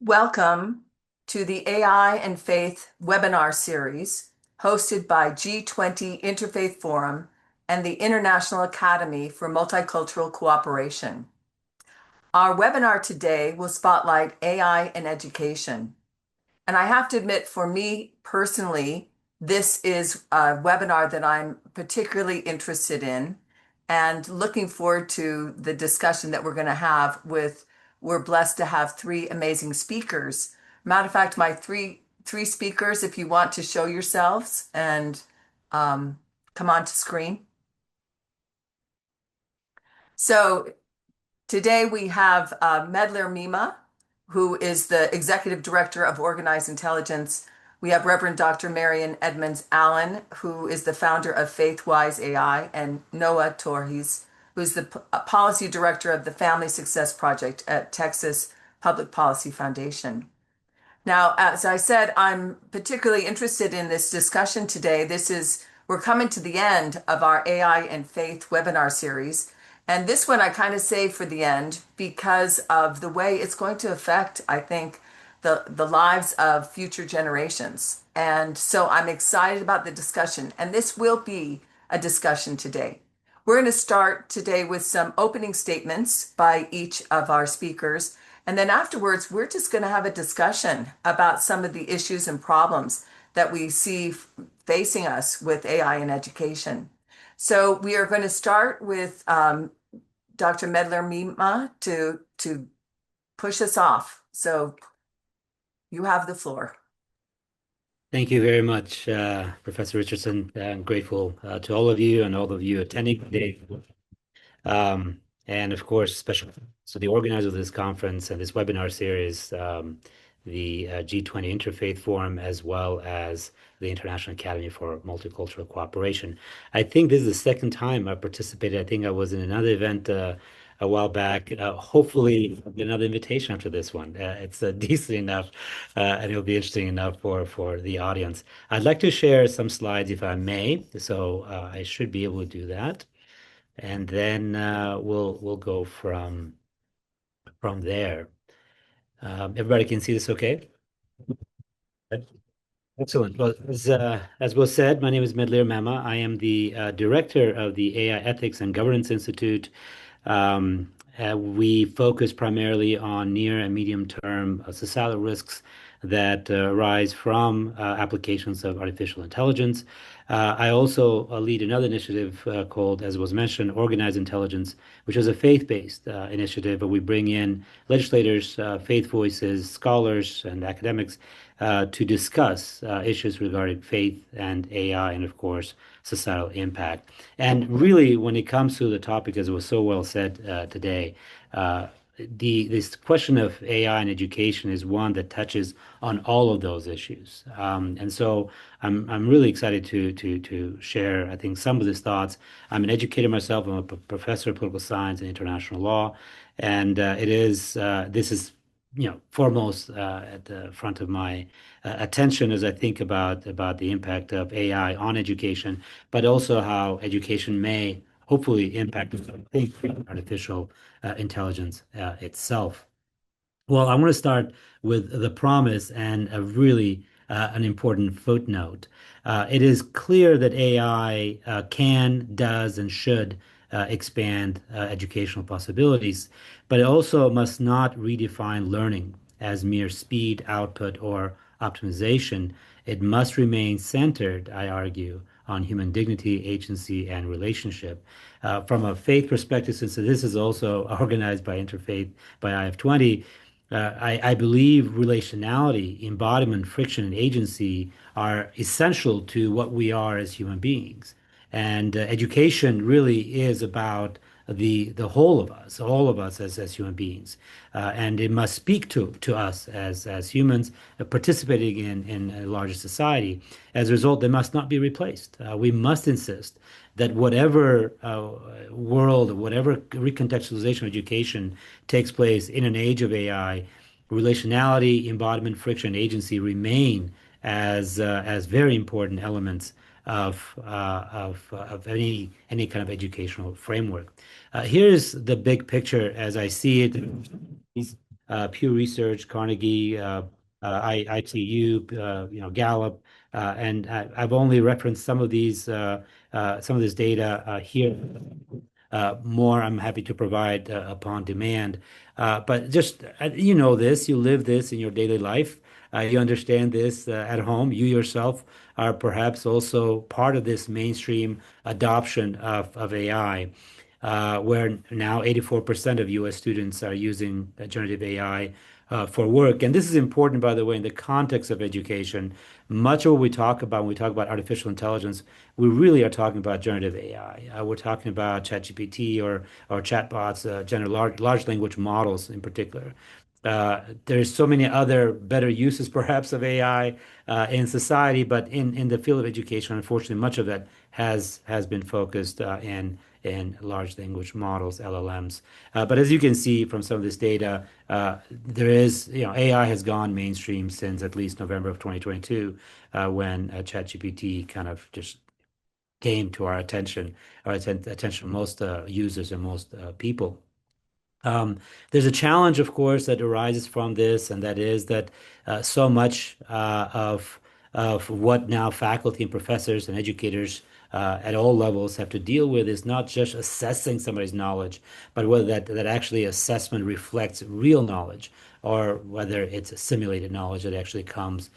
Welcome to the AI and Faith webinar series hosted by G20 Interfaith Forum and the International Academy for Multicultural Cooperation. Our webinar today will spotlight AI and education. And I have to admit, for me personally, this is a webinar that I'm particularly interested in and looking forward to the discussion that we're going to have with, we're blessed to have three amazing speakers. Matter of fact, my three speakers, if you want to show yourselves and come on to screen. So today we have Medler Mima, who is the Executive Director of Organized Intelligence. We have Reverend Dr. Marion Edmonds Allen, who is the founder of FaithWise AI, and Noah Torres, who's the Policy Director of the Family Success Project at Texas Public Policy Foundation. Now, as I said, I'm particularly interested in this discussion today. We're coming to the end of our AI and Faith webinar series. And this one I kind of save for the end because of the way it's going to affect, I think, the lives of future generations. And so I'm excited about the discussion. And this will be a discussion today. We're going to start today with some opening statements by each of our speakers. And then afterwards, we're just going to have a discussion about some of the issues and problems that we see facing us with AI in education. So we are going to start with Dr. Medler Mima to push us off. So you have the floor. Thank you very much, Professor Richardson. I'm grateful to all of you and all of you attending today. And of course, the organizer of this conference and this webinar series, the G20 Interfaith Forum, as well as the International Academy for Multicultural Cooperation. I think this is the second time I participated. I think I was in another event a while back. Hopefully, I'll get another invitation after this one. It's decent enough, and it'll be interesting enough for the audience. I'd like to share some slides, if I may. So I should be able to do that, and then we'll go from there. Everybody can see this, okay? Excellent. Well, as was said, my name is Medlir Mema. I am the director of the AI Ethics and Governance Institute. We focus primarily on near and medium-term societal risks that arise from applications of artificial intelligence. I also lead another initiative called, as was mentioned, Organized Intelligence, which is a faith-based initiative where we bring in legislators, faith voices, scholars, and academics to discuss issues regarding faith and AI, and of course, societal impact. And really, when it comes to the topic, as was so well said today, this question of AI and education is one that touches on all of those issues. And so I'm really excited to share, I think, some of these thoughts. I'm an educator myself. I'm a professor of political science and international law, and this is foremost at the front of my attention as I think about the impact of AI on education, but also how education may hopefully impact artificial intelligence itself. Well, I want to start with the promise and a really an important footnote. It is clear that AI can, does, and should expand educational possibilities, but it also must not redefine learning as mere speed, output, or optimization. It must remain centered, I argue, on human dignity, agency, and relationship. From a faith perspective, since this is also organized by Interfaith by IF20, I believe relationality, embodiment, friction, and agency are essential to what we are as human beings. And education really is about the whole of us, all of us as human beings. And it must speak to us as humans participating in a larger society. As a result, they must not be replaced. We must insist that whatever world, whatever recontextualization of education takes place in an age of AI, relationality, embodiment, friction, agency remain as very important elements of any kind of educational framework. Here's the big picture as I see it. Pew Research, Carnegie, ITU, Gallup, and I've only referenced some of this data here. More, I'm happy to provide upon demand. But just you know this, you live this in your daily life. You understand this at home. You yourself are perhaps also part of this mainstream adoption of AI, where now 84% of US students are using generative AI for work. And this is important, by the way, in the context of education. Much of what we talk about when we talk about artificial intelligence, we really are talking about generative AI. We're talking about ChatGPT or chatbots, large language models in particular. There's so many other better uses, perhaps, of AI in society, but in the field of education, unfortunately, much of that has been focused in large language models, LLMs. But as you can see from some of this data, there is, AI has gone mainstream since at least November of 2022, when ChatGPT kind of just came to our attention, attention of most users and most people. There's a challenge, of course, that arises from this, and that is that so much of what now faculty and professors and educators at all levels have to deal with is not just assessing somebody's knowledge, but whether that actually assessment reflects real knowledge or whether it's a simulated knowledge that actually comes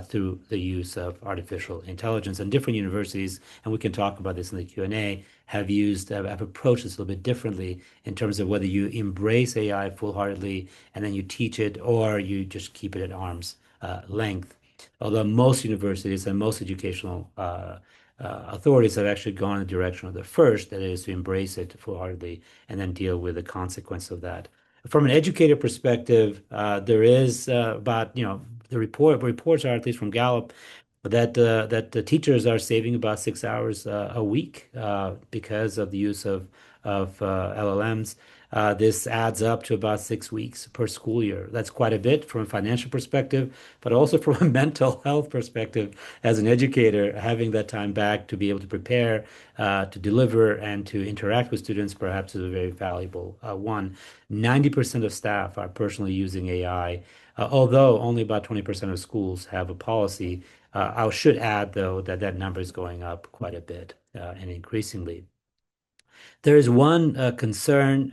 through the use of artificial intelligence. And different universities, and we can talk about this in the Q&A, have approached this a little bit differently in terms of whether you embrace AI full-heartedly and then you teach it or you just keep it at arm's length. Although most universities and most educational authorities have actually gone in the direction of the first, that is to embrace it full-heartedly and then deal with the consequence of that. From an educator perspective, there is the reports are, at least from Gallup, that the teachers are saving about 6 hours a week because of the use of LLMs. This adds up to about 6 weeks per school year. That's quite a bit from a financial perspective, but also from a mental health perspective. As an educator, having that time back to be able to prepare, to deliver, and to interact with students perhaps is a very valuable one. 90% of staff are personally using AI, although only about 20% of schools have a policy. I should add, though, that that number is going up quite a bit and increasingly. There is one concern,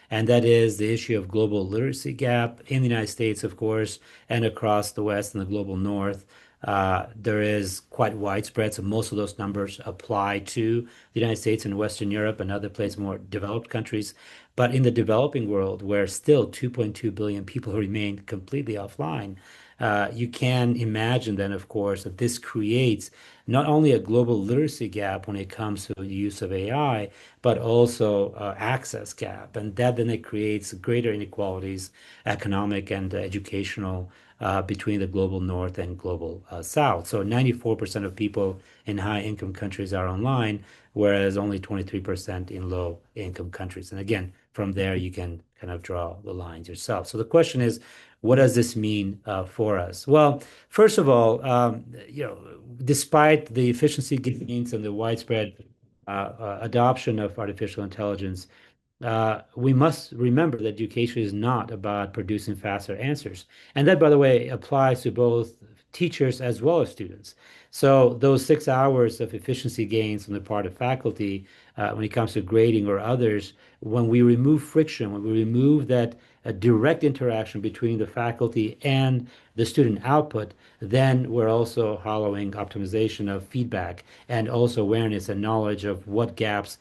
and that is the issue of global literacy gap in the United States, of course, and across the West and the global North. There is quite widespread, so most of those numbers apply to the United States and Western Europe and other places, more developed countries. But in the developing world, where still 2.2 billion people remain completely offline, you can imagine then, of course, that this creates not only a global literacy gap when it comes to the use of AI, but also access gap. And that then it creates greater inequalities, economic and educational, between the global north and global south. So 94% of people in high income countries are online, whereas only 23% in low income countries. And again, from there, you can kind of draw the lines yourself. So the question is, what does this mean for us? Well, first of all, despite the efficiency gains and the widespread adoption of artificial intelligence, we must remember that education is not about producing faster answers. And that, by the way, applies to both teachers as well as students. So those 6 hours of efficiency gains on the part of faculty, when it comes to grading or others, when we remove friction, when we remove that direct interaction between the faculty and the student output, then we're also hollowing optimization of feedback and also awareness and knowledge of what gaps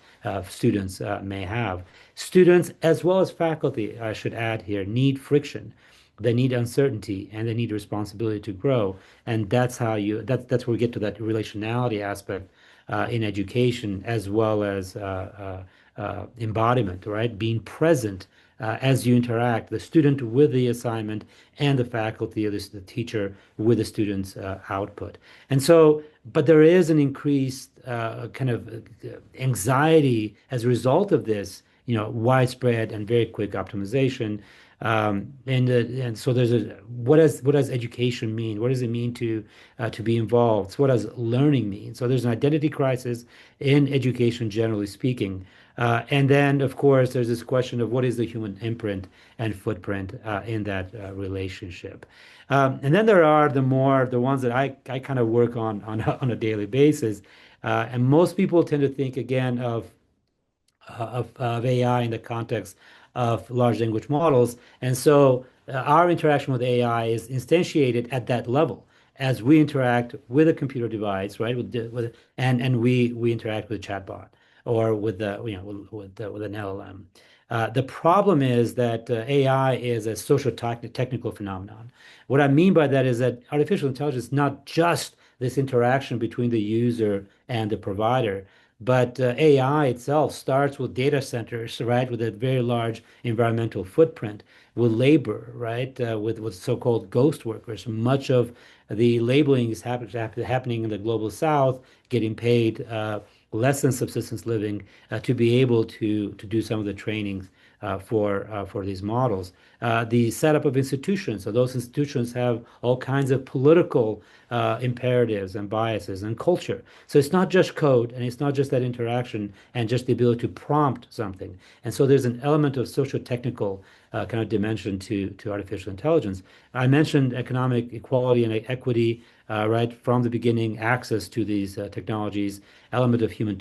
students may have. Students, as well as faculty, I should add here, need friction. They need uncertainty and they need responsibility to grow. And that's where we get to that relationality aspect in education as well as embodiment, right? Being present as you interact, the student with the assignment and the faculty or the teacher with the student's output. And so, but there is an increased kind of anxiety as a result of this, widespread and very quick optimization. And so there's what does education mean? What does it mean to be involved? So what does learning mean? So there's an identity crisis in education, generally speaking. And then, of course, there's this question of what is the human imprint and footprint in that relationship. And then there are the ones that I kind of work on on a daily basis. And most people tend to think again of AI in the context of large language models. And so our interaction with AI is instantiated at that level as we interact with a computer device, right? And we interact with a chatbot or with the with an LLM. The problem is that AI is a social technical phenomenon. What I mean by that is that artificial intelligence is not just this interaction between the user and the provider. But AI itself starts with data centers, right, with a very large environmental footprint, with labor, right, with so-called ghost workers. Much of the labeling is happening in the global south, getting paid less than subsistence living to be able to do some of the trainings for these models. The setup of institutions, so those institutions have all kinds of political imperatives and biases and culture. So it's not just code and it's not just that interaction and just the ability to prompt something. And so there's an element of socio-technical kind of dimension to artificial intelligence. I mentioned economic equality and equity, right from the beginning, access to these technologies, element of human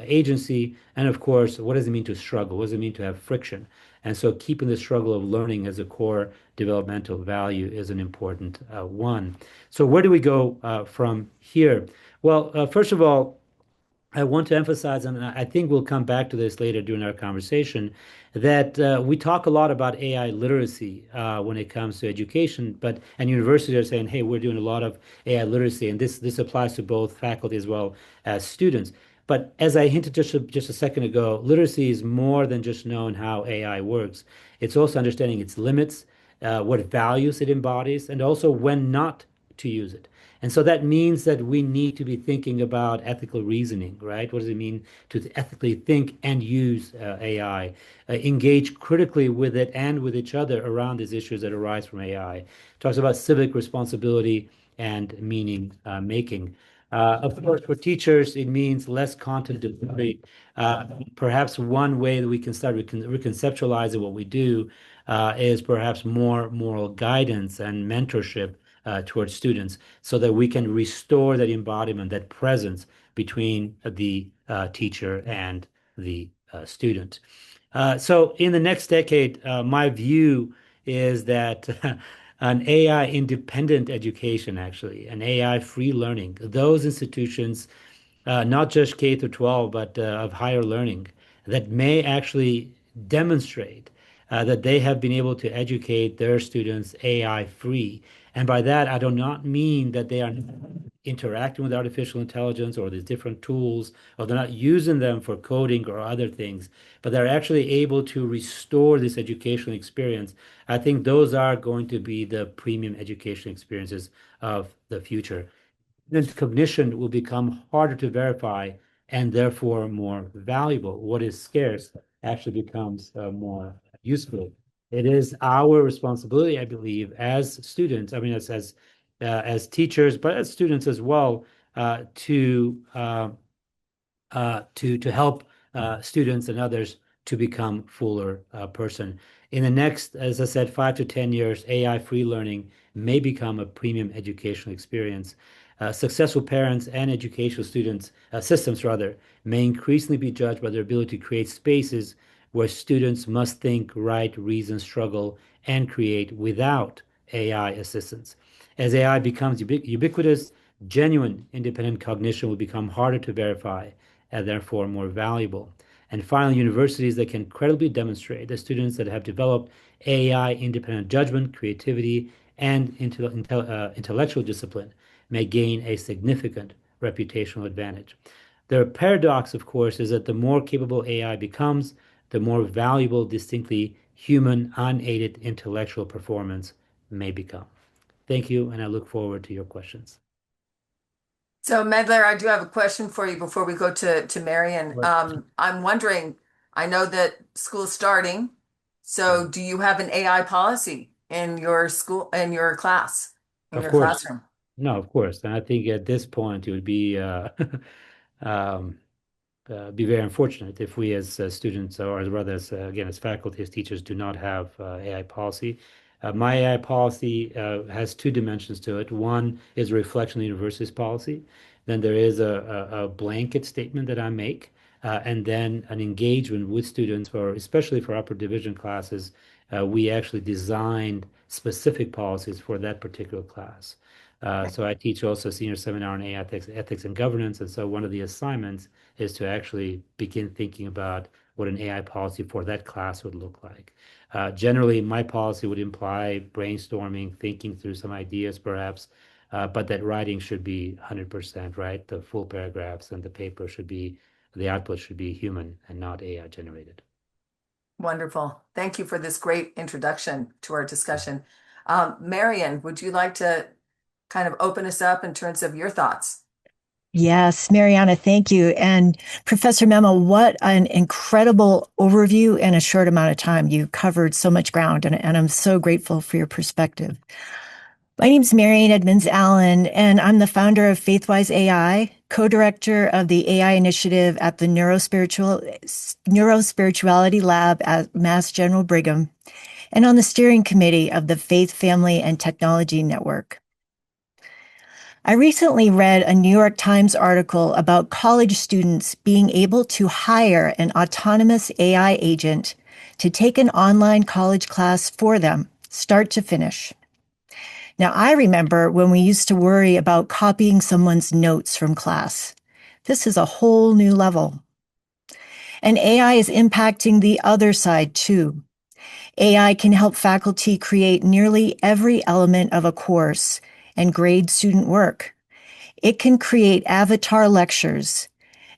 agency, and of course, what does it mean to struggle? What does it mean to have friction? And so keeping the struggle of learning as a core developmental value is an important one. So where do we go from here? Well, first of all, I want to emphasize, and I think we'll come back to this later during our conversation, that we talk a lot about AI literacy when it comes to education, but and universities are saying, "Hey, we're doing a lot of AI literacy," and this applies to both faculty as well as students. But as I hinted just a second ago, literacy is more than just knowing how AI works. It's also understanding its limits, what values it embodies, and also when not to use it. And so that means that we need to be thinking about ethical reasoning, right? What does it mean to ethically think and use AI? Engage critically with it and with each other around these issues that arise from AI. Talks about civic responsibility and meaning making. Of course, for teachers, it means less content delivery. Perhaps one way that we can start reconceptualizing what we do is perhaps more moral guidance and mentorship towards students so that we can restore that embodiment, that presence between the teacher and the student. So in the next decade, my view is that an AI independent education, actually, an AI free learning, those institutions, not just K through 12, but of higher learning, that may actually demonstrate that they have been able to educate their students AI free. And by that, I do not mean that they are interacting with artificial intelligence or these different tools, or they're not using them for coding or other things, but they're actually able to restore this educational experience. I think those are going to be the premium education experiences of the future. Then cognition will become harder to verify and therefore more valuable. What is scarce actually becomes more useful. It is our responsibility, I believe, as students, I mean, as teachers, but as students as well, to help students and others to become fuller person. In the next, as I said, 5 to 10 years, AI free learning may become a premium educational experience. Successful parents and educational students, systems rather, may increasingly be judged by their ability to create spaces where students must think, write, reason, struggle, and create without AI assistance. As AI becomes ubiquitous, genuine independent cognition will become harder to verify and therefore more valuable. And finally, universities that can credibly demonstrate that students that have developed AI independent judgment, creativity, and intellectual discipline may gain a significant reputational advantage. The paradox, of course, is that the more capable AI becomes, the more valuable, distinctly human, unaided intellectual performance may become. Thank you, and I look forward to your questions. So, Medler, I do have a question for you before we go to Marion. Right. I'm wondering, I know that school's starting, Yeah. so do you have an AI policy in your school, in your class, in Of your course. classroom? No, of course. And I think at this point it would be um, be very unfortunate if we as students, or rather as again as faculty, as teachers, do not have AI policy. My AI policy has two dimensions to it. One is a reflection of the university's policy. Then there is a blanket statement that I make, and then an engagement with students, for especially for upper division classes. We actually designed specific policies for that particular class. So I teach also a senior seminar on AI ethics and governance. And so one of the assignments is to actually begin thinking about what an AI policy for that class would look like. Generally, my policy would imply brainstorming, thinking through some ideas perhaps, but that writing should be 100%, right? The full paragraphs and the paper should be, the output should be human and not AI generated. Wonderful. Thank you for this great introduction to our discussion. Marion, would you like to kind of open us up in terms of your thoughts? Yes, Mariana, thank you. And Professor Memo, what an incredible overview in a short amount of time. You covered so much ground, and I'm so grateful for your perspective. My name is Marian Edmonds Allen, and I'm the founder of Faithwise AI, co-director of the AI initiative at the Neurospirituality Lab at Mass General Brigham, and on the steering committee of the Faith, Family, and Technology Network. I recently read a New York Times article about college students being able to hire an autonomous AI agent to take an online college class for them, start to finish. Now, I remember when we used to worry about copying someone's notes from class. This is a whole new level. And AI is impacting the other side too. AI can help faculty create nearly every element of a course and grade student work. It can create avatar lectures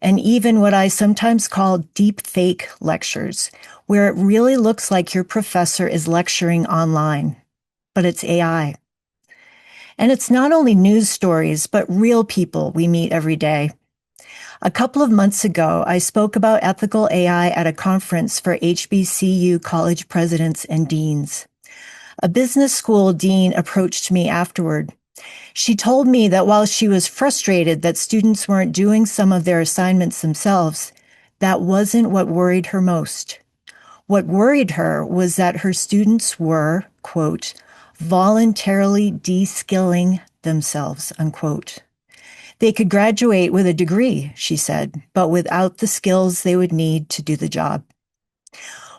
and even what I sometimes call deep fake lectures, where it really looks like your professor is lecturing online, but it's AI. And it's not only news stories, but real people we meet every day. A couple of months ago, I spoke about ethical AI at a conference for HBCU college presidents and deans. A business school dean approached me afterward. She told me that while she was frustrated that students weren't doing some of their assignments themselves, that wasn't what worried her most. What worried her was that her students were, quote, voluntarily de-skilling themselves, unquote. They could graduate with a degree, she said, but without the skills they would need to do the job.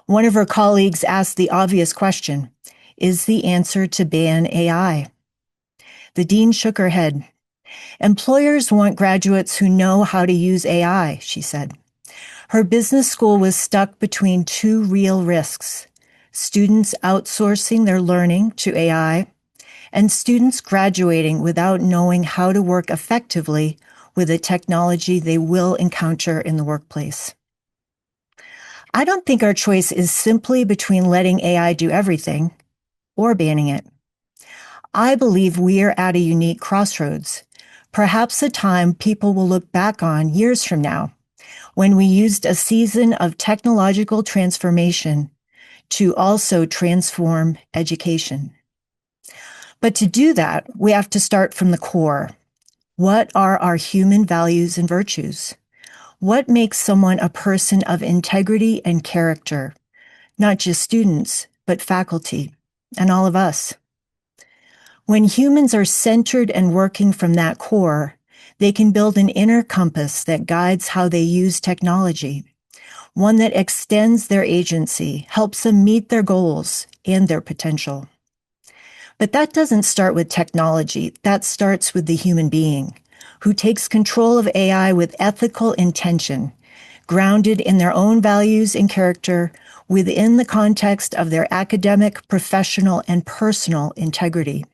One of her colleagues asked the obvious question, is the answer to ban AI? The dean shook her head. Employers want graduates who know how to use AI, she said. Her business school was stuck between two real risks: students outsourcing their learning to AI and students graduating without knowing how to work effectively with the technology they will encounter in the workplace. I don't think our choice is simply between letting AI do everything or banning it. I believe we are at a unique crossroads, perhaps a time people will look back on years from now, when we used a season of technological transformation to also transform education. But to do that, we have to start from the core. What are our human values and virtues? What makes someone a person of integrity and character? Not just students, but faculty and all of us. When humans are centered and working from that core, they can build an inner compass that guides how they use technology, one that extends their agency, helps them meet their goals and their potential. But that doesn't start with technology. That starts with the human being who takes control of AI with ethical intention, grounded in their own values and character within the context of their academic, professional, and personal integrity.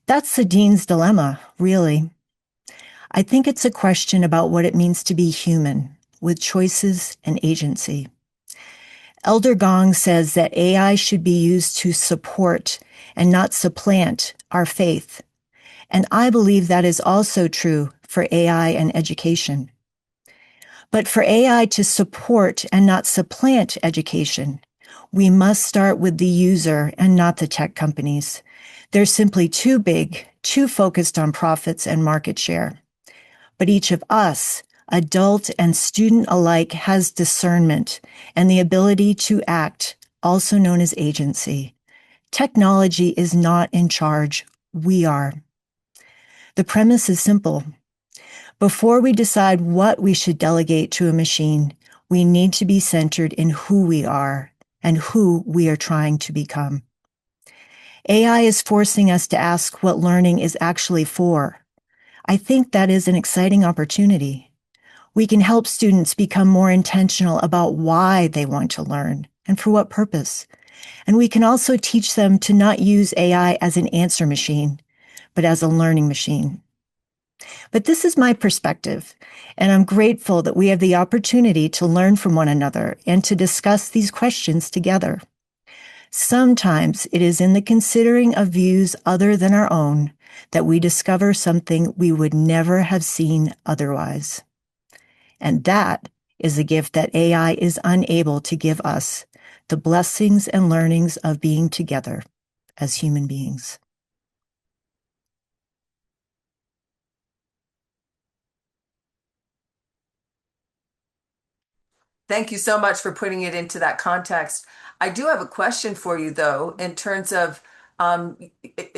That's the dean's dilemma, really. I think it's a question about what it means to be human, with choices and agency. Elder Gong says that AI should be used to support and not supplant our faith. And I believe that is also true for AI and education. But for AI to support and not supplant education, we must start with the user and not the tech companies. They're simply too big, too focused on profits and market share. But each of us Adult and student alike has discernment and the ability to act, also known as agency. Technology is not in charge. We are. The premise is simple. Before we decide what we should delegate to a machine, we need to be centered in who we are and who we are trying to become. AI is forcing us to ask what learning is actually for. I think that is an exciting opportunity. We can help students become more intentional about why they want to learn and for what purpose. And we can also teach them to not use AI as an answer machine, but as a learning machine. But this is my perspective, and I'm grateful that we have the opportunity to learn from one another and to discuss these questions together. Sometimes it is in the considering of views other than our own that we discover something we would never have seen otherwise. And that is a gift that AI is unable to give us, the blessings and learnings of being together as human beings. Thank you so much for putting it into that context. I do have a question for you, though, in terms of um,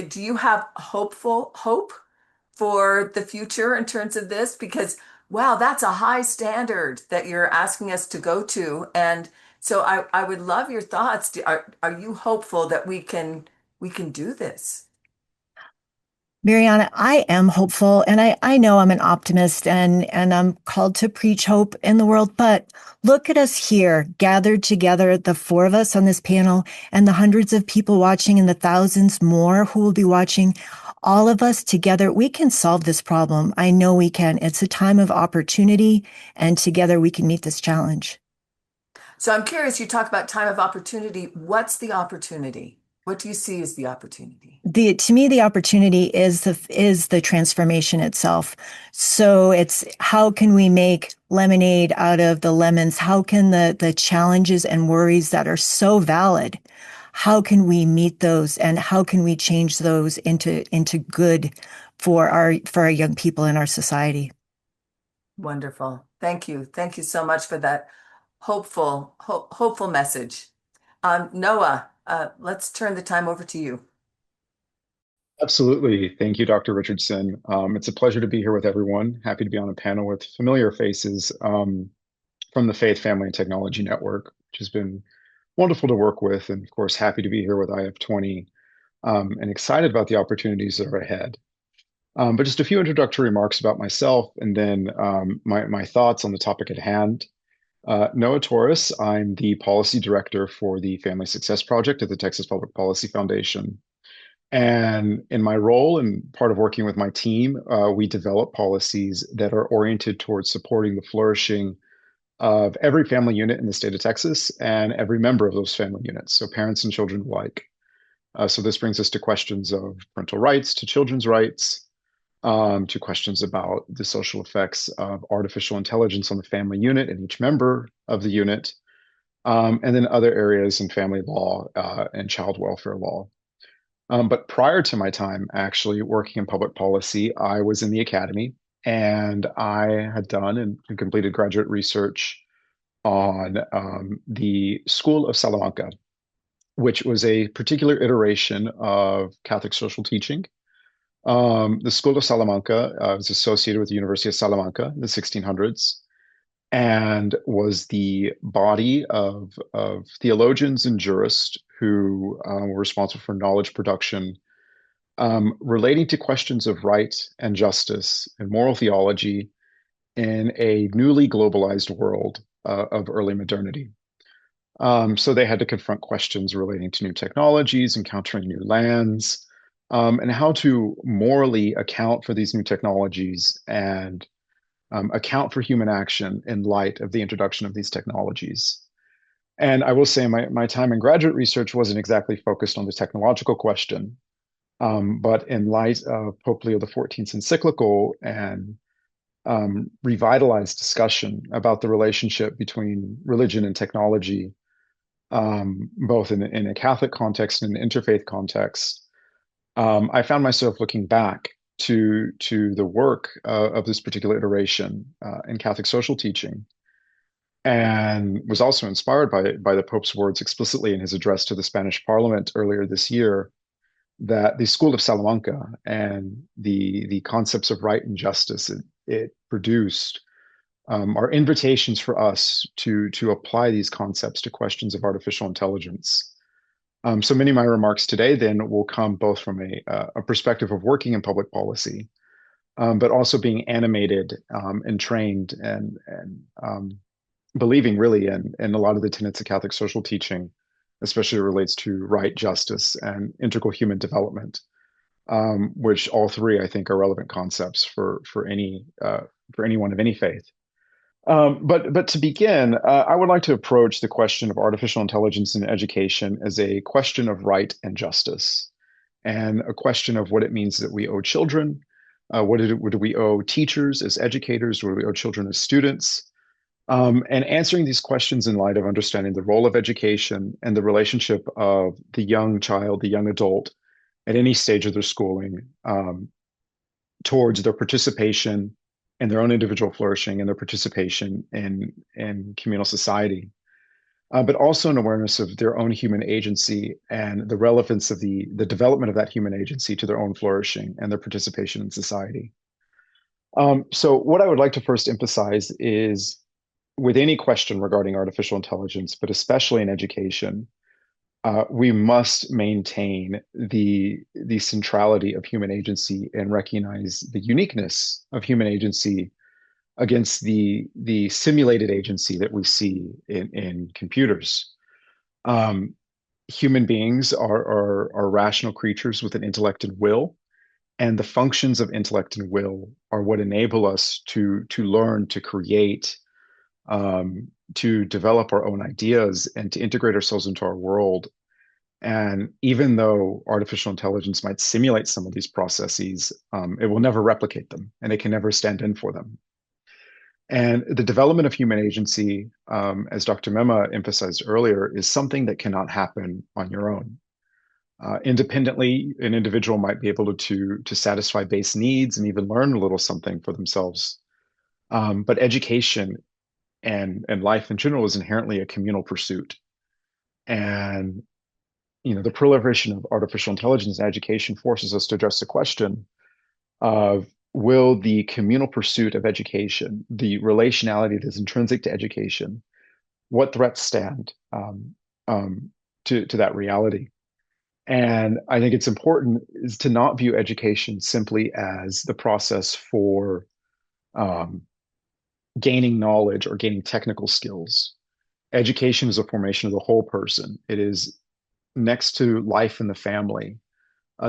do you have hope for the future in terms of this? Because, wow, that's a high standard that you're asking us to go to. And so I would love your thoughts. Are you hopeful that we can do this? Mariana, I am hopeful and I know I'm an optimist and I'm called to preach hope in the world, but look at us here, gathered together, the four of us on this panel and the hundreds of people watching and the thousands more who will be watching. All of us together, we can solve this problem. I know we can. It's a time of opportunity and together we can meet this challenge. So I'm curious, you talk about time of opportunity. What's the opportunity? What do you see as the opportunity? To me the opportunity is the transformation itself. So it's how can we make lemonade out of the lemons? How can the challenges and worries that are so valid, how can we meet those and how can we change those into good for our young people in our society? Wonderful. Thank you. Thank you so much for that hopeful message. Noah, let's turn the time over to you. Absolutely. Thank you, Dr. Richardson. It's a pleasure to be here with everyone. Happy to be on a panel with familiar faces from the Faith, Family, and Technology Network, which has been wonderful to work with. And of course, happy to be here with IF20 and excited about the opportunities that are ahead. But just a few introductory remarks about myself and then my thoughts on the topic at hand. Noah Torres, I'm the Policy Director for the Family Success Project at the Texas Public Policy Foundation. And in my role and part of working with my team, we develop policies that are oriented towards supporting the flourishing of every family unit in the state of Texas and every member of those family units, so parents and children alike. So this brings us to questions of parental rights, to children's rights, to questions about the social effects of artificial intelligence on the family unit and each member of the unit, and then other areas in family law and child welfare law. But prior to my time actually working in public policy, I was in the academy and I had done and completed graduate research on the School of Salamanca, which was a particular iteration of Catholic social teaching. The School of Salamanca was associated with the University of Salamanca in the 1600s and was the body of theologians and jurists who were responsible for knowledge production relating to questions of right and justice and moral theology in a newly globalized world of early modernity. So they had to confront questions relating to new technologies, encountering new lands, and how to morally account for these new technologies and account for human action in light of the introduction of these technologies. And I will say my time in graduate research wasn't exactly focused on the technological question, but in light of Pope Leo XIV's encyclical and revitalized discussion about the relationship between religion and technology, both in a Catholic context and an interfaith context, I found myself looking back to the work of this particular iteration in Catholic social teaching, and was also inspired by the Pope's words explicitly in his address to the Spanish Parliament earlier this year, that the School of Salamanca and the concepts of right and justice it produced are invitations for us to apply these concepts to questions of artificial intelligence. So many of my remarks today then will come both from a perspective of working in public policy, but also being animated and trained and believing really in a lot of the tenets of Catholic social teaching, especially relates to right, justice, and integral human development, which all three I think are relevant concepts for anyone of any faith. But to begin, I would like to approach the question of artificial intelligence in education as a question of right and justice, and a question of what it means that we owe children, what do we owe teachers as educators, what do we owe children as students, and answering these questions in light of understanding the role of education and the relationship of the young child, the young adult, at any stage of their schooling, towards their participation in their own individual flourishing and their participation in communal society, but also an awareness of their own human agency and the relevance of the development of that human agency to their own flourishing and their participation in society. So what I would like to first emphasize is, with any question regarding artificial intelligence, but especially in education, we must maintain the centrality of human agency and recognize the uniqueness of human agency against the simulated agency that we see in computers. Human beings are rational creatures with an intellect and will, and the functions of intellect and will are what enable us to learn, to create, to develop our own ideas, and to integrate ourselves into our world. And even though artificial intelligence might simulate some of these processes, it will never replicate them, and it can never stand in for them. And the development of human agency, as Dr. Mema emphasized earlier, is something that cannot happen on your own. Independently, an individual might be able to satisfy base needs and even learn a little something for themselves. But education and life in general is inherently a communal pursuit. And the proliferation of artificial intelligence in education forces us to address the question of, will the communal pursuit of education, the relationality that is intrinsic to education, what threats stand to that reality? And I think it's important is to not view education simply as the process for gaining knowledge or gaining technical skills. Education is a formation of the whole person. It is, next to life and the family,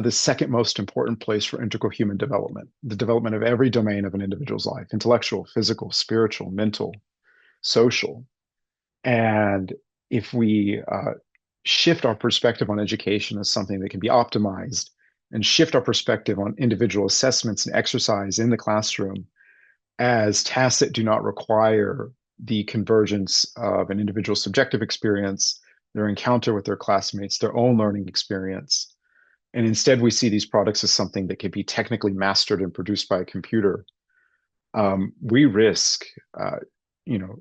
the second most important place for integral human development, the development of every domain of an individual's life: intellectual, physical, spiritual, mental, social. And if we shift our perspective on education as something that can be optimized, and shift our perspective on individual assessments and exercise in the classroom as tasks that do not require the convergence of an individual's subjective experience, their encounter with their classmates, their own learning experience, and instead we see these products as something that can be technically mastered and produced by a computer, we risk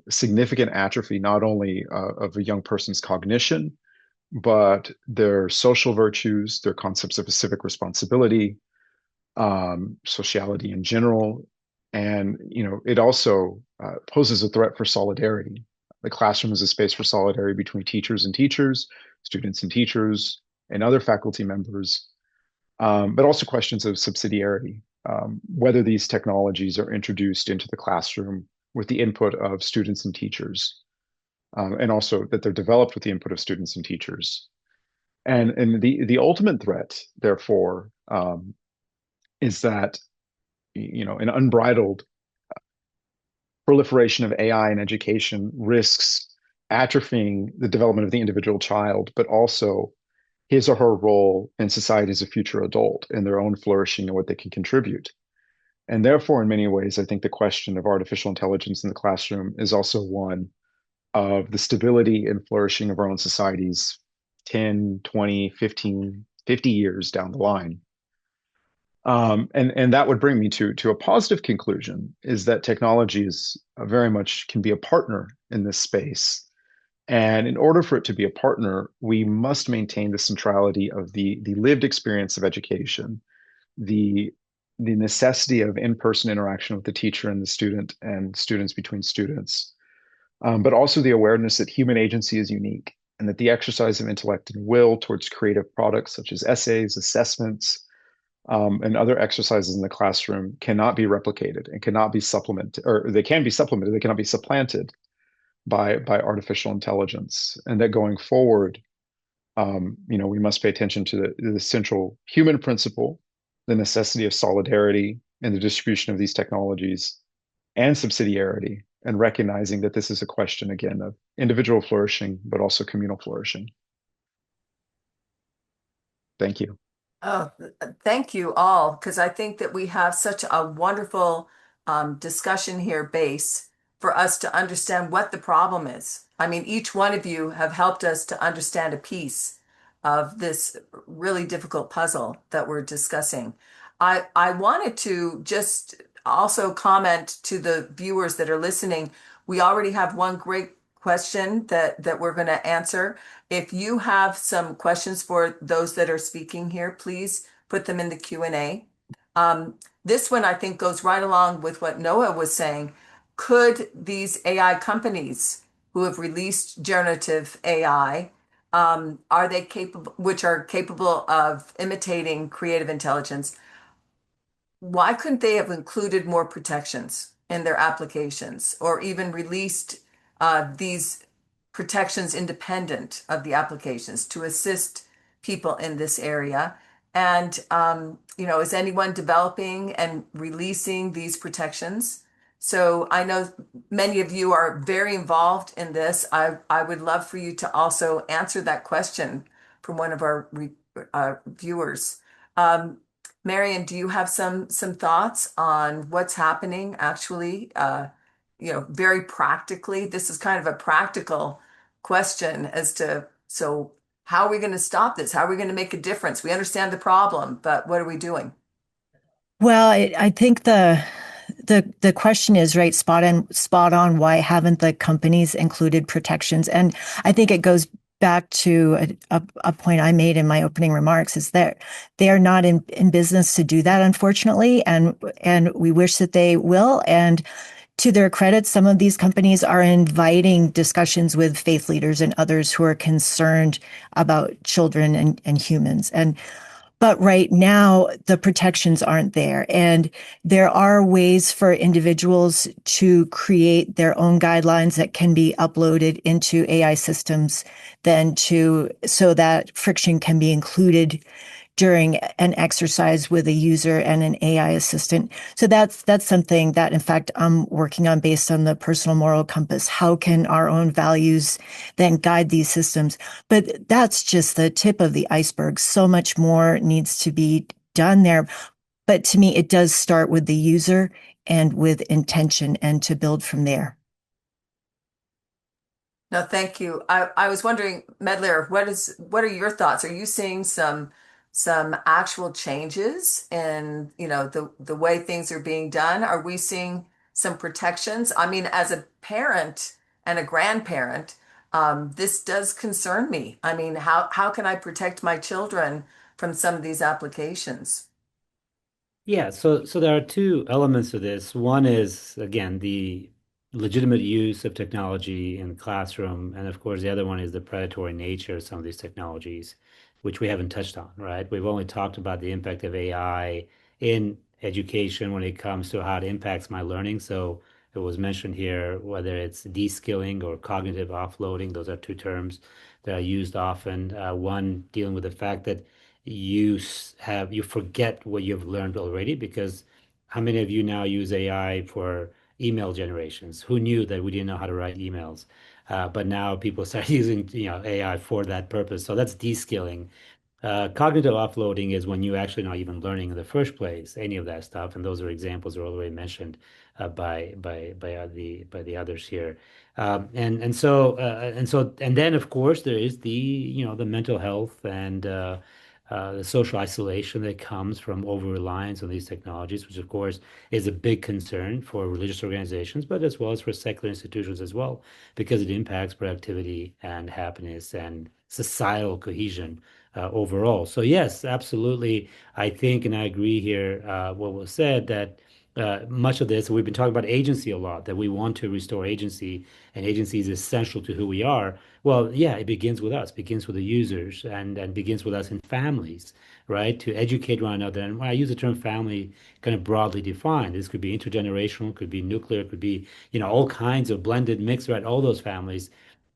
significant atrophy, not only of a young person's cognition, but their social virtues, their concepts of civic responsibility, sociality in general. And it also poses a threat for solidarity. The classroom is a space for solidarity between teachers and teachers, students and teachers, and other faculty members, but also questions of subsidiarity, whether these technologies are introduced into the classroom with the input of students and teachers, and also that they're developed with the input of students and teachers. And the ultimate threat, therefore, is that an unbridled proliferation of AI in education risks atrophying the development of the individual child, but also his or her role in society as a future adult and their own flourishing and what they can contribute. And therefore, in many ways, I think the question of artificial intelligence in the classroom is also one of the stability and flourishing of our own societies 10, 20, 15, 50 years down the line. And that would bring me to a positive conclusion is that technology is very much can be a partner in this space. And in order for it to be a partner, we must maintain the centrality of the lived experience of education, the the necessity of in-person interaction with the teacher and the student and students between students, but also the awareness that human agency is unique and that the exercise of intellect and will towards creative products such as essays, assessments, and other exercises in the classroom cannot be replicated and cannot be supplemented, or they can be supplemented, they cannot be supplanted by artificial intelligence. And that going forward, we must pay attention to the central human principle, the necessity of solidarity in the distribution of these technologies, and subsidiarity, and recognizing that this is a question, again, of individual flourishing, but also communal flourishing. Thank you. Oh, thank you all, because I think that we have such a wonderful discussion here base for us to understand what the problem is. I mean, each one of you have helped us to understand a piece of this really difficult puzzle that we're discussing. I wanted to just also comment to the viewers that are listening. We already have one great question that we're going to answer. If you have some questions for those that are speaking here, please put them in the Q&A. This one I think goes right along with what Noah was saying. Could these AI companies who have released generative AI, are they capable, which are capable of imitating creative intelligence, why couldn't they have included more protections in their applications or even released these protections independent of the applications to assist people in this area? And, is anyone developing and releasing these protections? So I know many of you are very involved in this. I would love for you to also answer that question from one of our viewers. Um, Marion, do you have some thoughts on what's happening actually? Very practically. This is kind of a practical question as to so how are we going to stop this? How are we going to make a difference? We understand the problem, but what are we doing? Well, I think the question is right, spot on. Why haven't the companies included protections? And I think it goes back to a point I made in my opening remarks is that they are not in business to do that, unfortunately, and we wish that they will. And to their credit, some of these companies are inviting discussions with faith leaders and others who are concerned about children and humans. But right now, the protections aren't there. And there are ways for individuals to create their own guidelines that can be uploaded into AI systems so that friction can be included during an exercise with a user and an AI assistant. So that's something that, in fact, I'm working on based on the personal moral compass. How can our own values then guide these systems? But that's just the tip of the iceberg. So much more needs to be done there. But to me, it does start with the user and with intention and to build from there. No, thank you. I was wondering, Medler, what are your thoughts? Are you seeing some actual changes in, the way things are being done? Are we seeing some protections? I mean, as a parent and a grandparent, this does concern me. I mean, how can I protect my children from some of these applications? Yeah, so there are two elements to this. One is, again, the legitimate use of technology in the classroom, and of course, the other one is the predatory nature of some of these technologies, which we haven't touched on, right? We've only talked about the impact of AI in education when it comes to how it impacts my learning. So it was mentioned here, whether it's de-skilling or cognitive offloading, those are two terms that are used often. One dealing with the fact that you forget what you've learned already because how many of you now use AI for email generations? Who knew that we didn't know how to write emails? But now people start using AI for that purpose. So that's de-skilling. Cognitive offloading is when you actually not even learning in the first place any of that stuff, and those are examples that are already mentioned by the others here. And then of course there is the mental health and the social isolation that comes from over-reliance on these technologies, which of course is a big concern for religious organizations, but as well as for secular institutions as well, because it impacts productivity and happiness and societal cohesion overall. So yes, absolutely. I think, and I agree here, what was said that much of this, we've been talking about agency a lot, that we want to restore agency, and agency is essential to who we are. Well, yeah, it begins with us, begins with the users, and begins with us in families, right? To educate one another. And when I use the term family, kind of broadly defined, this could be intergenerational, could be nuclear, could be, all kinds of blended mix, right? All those families.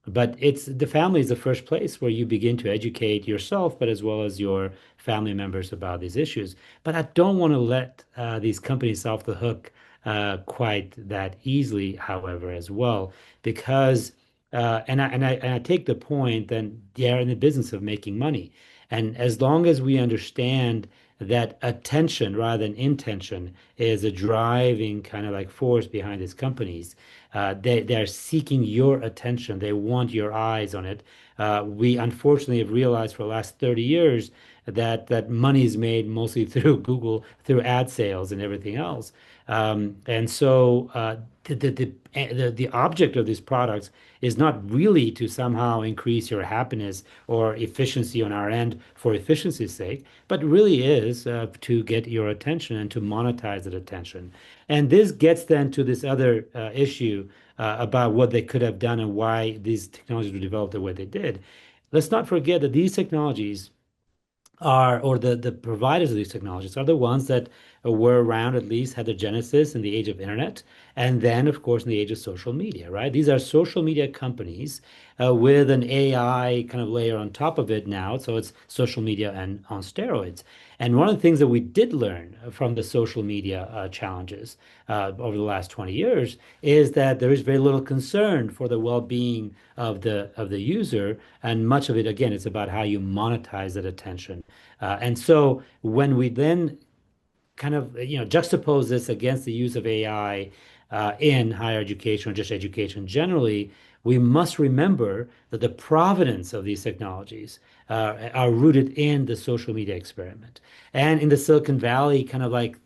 But it's the family is the first place where you begin to educate yourself, but as well as your family members about these issues. But I don't want to let these companies off the hook quite that easily, however, as well, because and I take the point that they're in the business of making money, and as long as we understand that attention rather than intention is a driving kind of like force behind these companies, they're seeking your attention. They want your eyes on it. We unfortunately have realized for the last 30 years that money is made mostly through Google, through ad sales and everything else. And so the object of these products is not really to somehow increase your happiness or efficiency on our end for efficiency's sake, but really is to get your attention and to monetize that attention. And this gets then to this other issue about what they could have done and why these technologies were developed the way they did. Let's not forget that these technologies are, or the providers of these technologies are the ones that were around, at least had their genesis in the age of internet, and then of course in the age of social media, right? These are social media companies with an AI kind of layer on top of it now, so it's social media and on steroids. And one of the things that we did learn from the social media challenges over the last 20 years is that there is very little concern for the well-being of the user, and much of it, again, it's about how you monetize that attention. And so when we then kind of juxtapose this against the use of AI in higher education or just education generally, we must remember that the provenance of these technologies are rooted in the social media experiment and in the Silicon Valley kind of like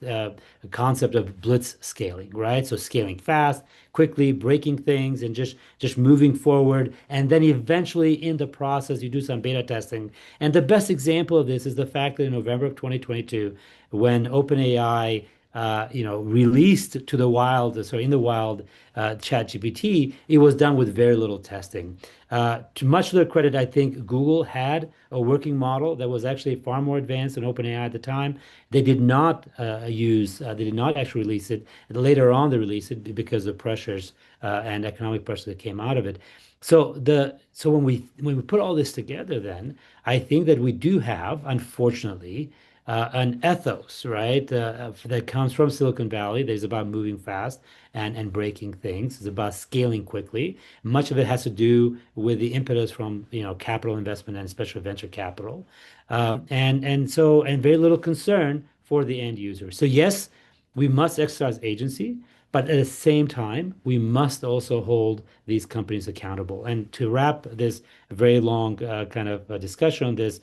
concept of blitz scaling, right? So scaling fast, quickly, breaking things, and just moving forward, and then eventually in the process you do some beta testing. And the best example of this is the fact that in November of 2022, when OpenAI released to the wild, so in the wild, ChatGPT, it was done with very little testing. To much to their credit, I think Google had a working model that was actually far more advanced than OpenAI at the time. They did not actually release it. Later on, they released it because of pressures and economic pressure that came out of it. So when we put all this together, then I think that we do have, unfortunately, an ethos, right, that comes from Silicon Valley that is about moving fast and breaking things. It's about scaling quickly. Much of it has to do with the impetus from, capital investment and especially venture capital, and very little concern for the end user. So yes, we must exercise agency, but at the same time, we must also hold these companies accountable. And to wrap this very long kind of discussion on this,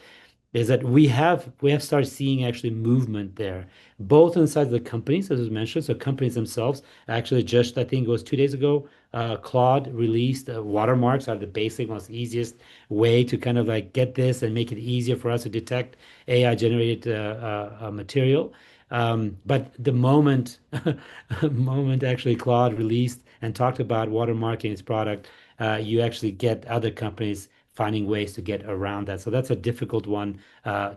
is that we have started seeing actually movement there, both inside the companies, as was mentioned. So companies themselves actually just, I think it was 2 days ago, Claude released watermarks are the basic, most easiest way to kind of like get this and make it easier for us to detect AI generated material. But the moment, moment actually Claude released and talked about watermarking its product, you actually get other companies finding ways to get around that. So that's a difficult one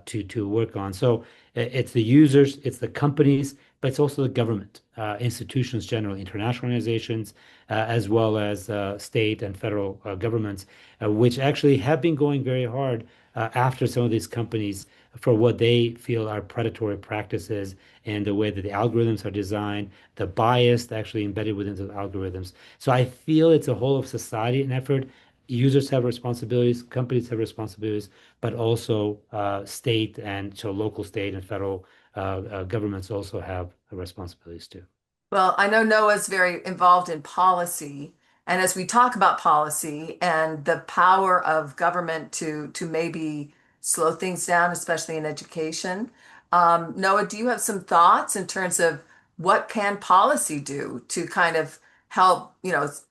to work on. So it's the users, it's the companies, but it's also the government, institutions, generally international organizations, as well as state and federal governments, which actually have been going very hard after some of these companies for what they feel are predatory practices and the way that the algorithms are designed, the bias actually embedded within the algorithms. So I feel it's a whole of society an effort. Users have responsibilities, companies have responsibilities, but also state and so local, state, and federal governments also have responsibilities too. Well, I know Noah's very involved in policy, and as we talk about policy and the power of government to maybe slow things down, especially in education. Noah, do you have some thoughts in terms of what can policy do to kind of help,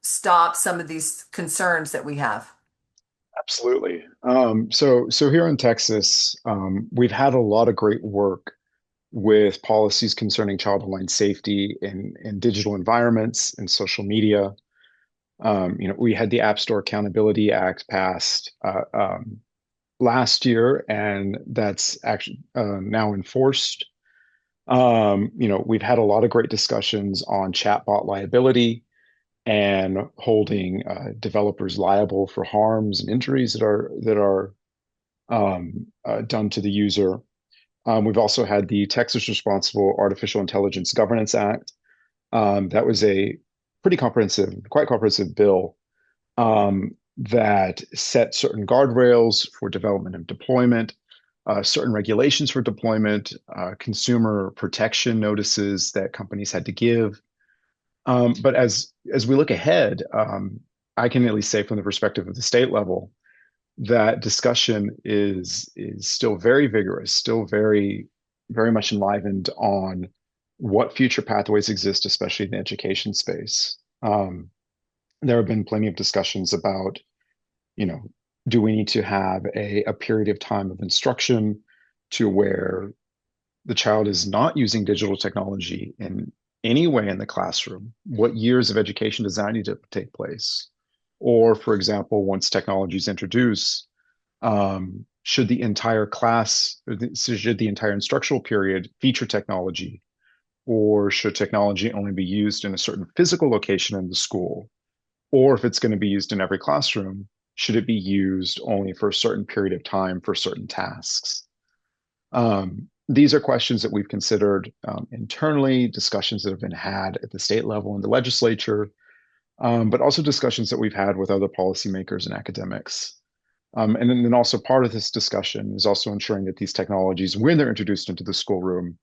stop some of these concerns that we have? Absolutely. So here in Texas, we've had a lot of great work with policies concerning child online safety in digital environments and social media. We had the App Store Accountability Act passed last year, and that's actually now enforced. We've had a lot of great discussions on chatbot liability and holding developers liable for harms and injuries that are done to the user. We've also had the Texas Responsible Artificial Intelligence Governance Act. That was a quite comprehensive bill that set certain guardrails for development and deployment, certain regulations for deployment, consumer protection notices that companies had to give. But as we look ahead, I can at least say from the perspective of the state level, that discussion is still very vigorous, still very much enlivened on what future pathways exist, especially in the education space. There have been plenty of discussions about, do we need to have a period of time of instruction to where the child is not using digital technology in any way in the classroom? What years of education does that need to take place? Or, for example, once technology is introduced, should the entire class, should the entire instructional period feature technology, or should technology only be used in a certain physical location in the school? Or if it's going to be used in every classroom, should it be used only for a certain period of time for certain tasks? These are questions that we've considered internally, discussions that have been had at the state level in the legislature, but also discussions that we've had with other policymakers and academics. And then also part of this discussion is also ensuring that these technologies, when they're introduced into the schoolroom,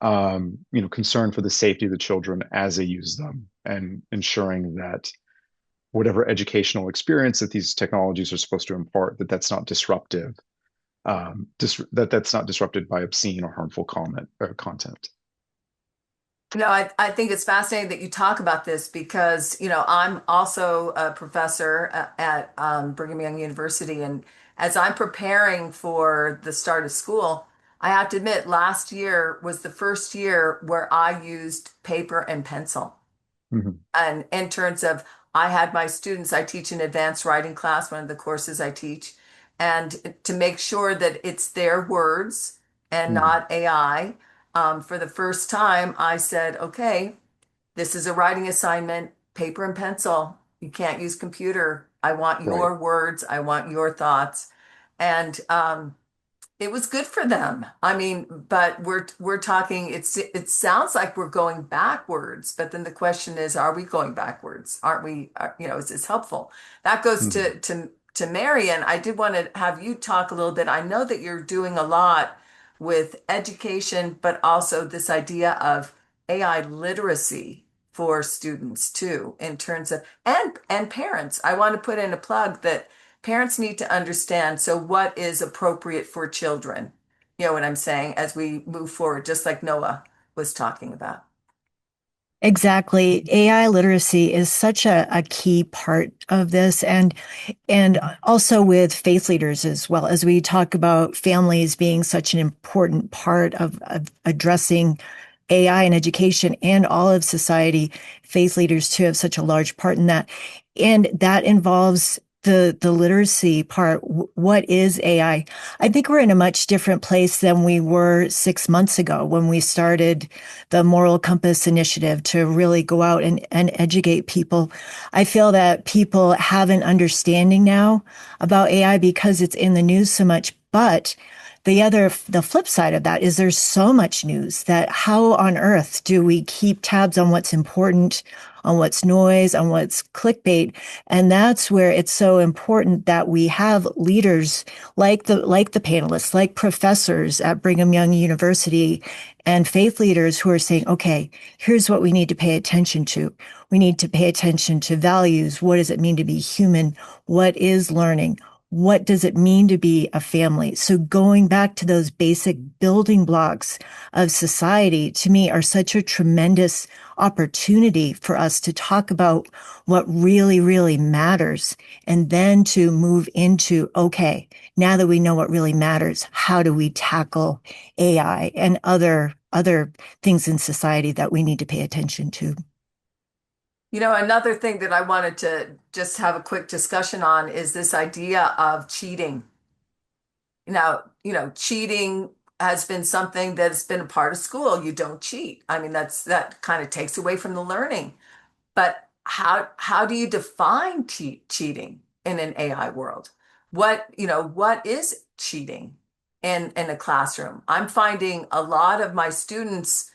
concern for the safety of the children as they use them, and ensuring that whatever educational experience that these technologies are supposed to impart, that's not disruptive, that's not disrupted by obscene or harmful comment or content. I think it's fascinating that you talk about this because, I'm also a professor at Brigham Young University. And as I'm preparing for the start of school, I have to admit, last year was the first year where I used paper and pencil. Mhm. And in terms of, I had my students, I teach an advanced writing class, one of the courses I teach, and to make sure that it's their words and Mhm. not AI, for the first time, I said, okay, this is a writing assignment, paper and pencil. You can't use computer. I want Right. your words. I want your thoughts. And it was good for them. I mean, but we're talking, it sounds like we're going backwards, but then the question is, are we going backwards? Aren't we, is this helpful? That goes Mhm. to Marian. I did want to have you talk a little bit. I know that you're doing a lot with education, but also this idea of AI literacy for students too, in terms of, and parents. I want to put in a plug that parents need to understand, so what is appropriate for children? You know what I'm saying, as we move forward, just like Noah was talking about. Exactly. AI literacy is such a key part of this, and also with faith leaders as well, as we talk about families being such an important part of addressing AI and education and all of society. Faith leaders too have such a large part in that. And that involves the literacy part. What is AI? I think we're in a much different place than we were 6 months ago when we started the Moral Compass Initiative to really go out and educate people. I feel that people have an understanding now about AI because it's in the news so much, but the flip side of that is there's so much news that how on earth do we keep tabs on what's important, on what's noise, on what's clickbait? And that's where it's so important that we have leaders like the panelists, like professors at Brigham Young University and faith leaders who are saying, okay, here's what we need to pay attention to. We need to pay attention to values. What does it mean to be human? What is learning? what does it mean to be a family? So going back to those basic building blocks of society, to me, are such a tremendous opportunity for us to talk about what really, really matters, and then to move into, okay, now that we know what really matters, how do we tackle AI and other things in society that we need to pay attention to? Another thing that I wanted to just have a quick discussion on is this idea of cheating. Cheating has been something that's been a part of school. You don't cheat. I mean, that kind of takes away from the learning. But how do you define cheating in an AI world? What is cheating in a classroom? I'm finding a lot of my students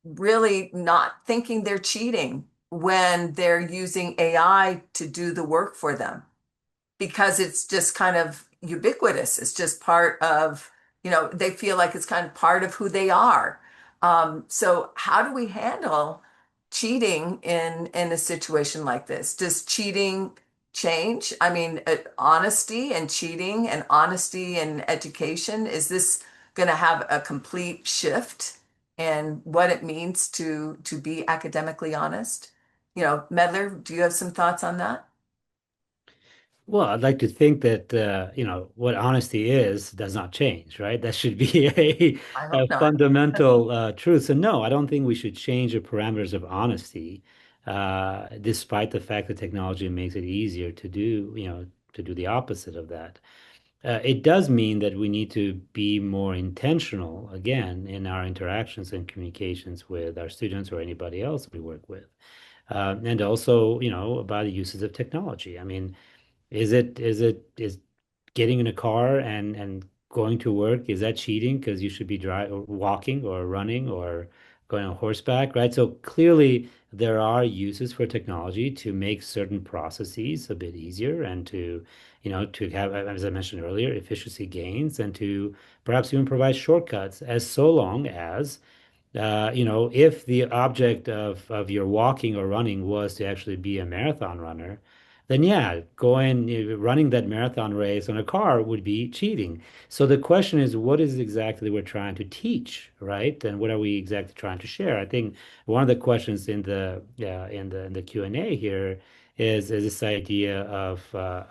really not thinking they're cheating when they're using AI to do the work for them because it's just kind of ubiquitous. It's just part of, they feel like it's kind of part of who they are. So how do we handle cheating in a situation like this? Does cheating change? I mean, honesty and cheating and honesty and education, is this going to have a complete shift in what it means to be academically honest? Medler, do you have some thoughts on that? Well, I'd like to think that what honesty is does not change, right? That should be I a hope not. fundamental truth. So no, I don't think we should change the parameters of honesty, despite the fact that technology makes it easier to do, to do the opposite of that. It does mean that we need to be more intentional, again, in our interactions and communications with our students or anybody else we work with. And also, about the uses of technology. I mean, is getting in a car and going to work, is that cheating? Because you should be driving, walking or running or going on horseback, right? So clearly there are uses for technology to make certain processes a bit easier and to have, as I mentioned earlier, efficiency gains and to perhaps even provide shortcuts as so long as if the object of your walking or running was to actually be a marathon runner, then yeah, running that marathon race on a car would be cheating. So the question is, what is exactly we're trying to teach, right? And what are we exactly trying to share? I think one of the questions in the Q&A here is this idea of